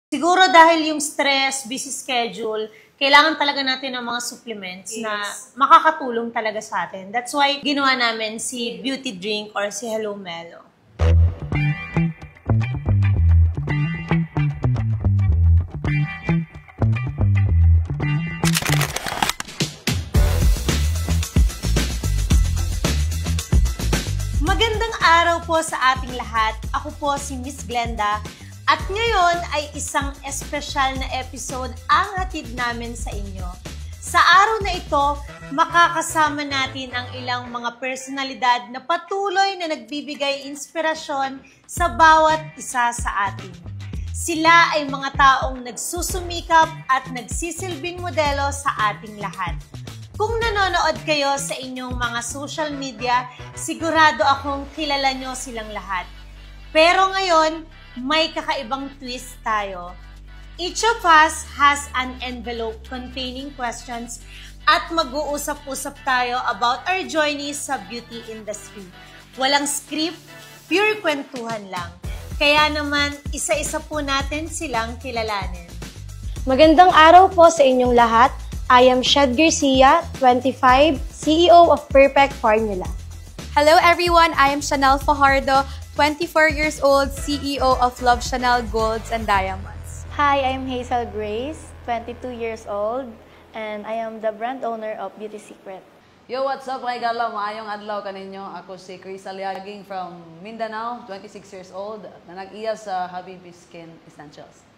Siguro dahil yung stress, busy schedule, kailangan talaga natin ng mga supplements na makakatulong talaga sa atin. That's why ginawa namin si Beauty Drink or si Hello Melo. Magandang araw po sa ating lahat. Ako po si Miss Glenda. At ngayon ay isang espesyal na episode ang hatid namin sa inyo. Sa araw na ito, makakasama natin ang ilang mga personalidad na patuloy na nagbibigay inspirasyon sa bawat isa sa atin. Sila ay mga taong nagsusumikap at nagsisilbing modelo sa ating lahat. Kung nanonood kayo sa inyong mga social media, sigurado akong kilala nyo silang lahat. Pero ngayon, may kakaibang twist tayo. Each of us has an envelope containing questions at mag-uusap-usap tayo about our journey sa beauty industry. Walang script, pure kwentuhan lang. Kaya naman, isa-isa po natin silang kilalanin. Magandang araw po sa inyong lahat. I am Shed Garcia, 25, CEO of Perfect Formula. Hello everyone, I am Chanel Fajardo, 24 years old, CEO of Love Chanel Golds and Diamonds. Hi, I am Hazel Grace, 22 years old, and I am the brand owner of Beauty Secret. Yo, what's up mga gala? Maayong adlaw kaninyo. Ako si Chris Aliaging from Mindanao, 26 years old, na nag-iya sa Habibi Skin Essentials.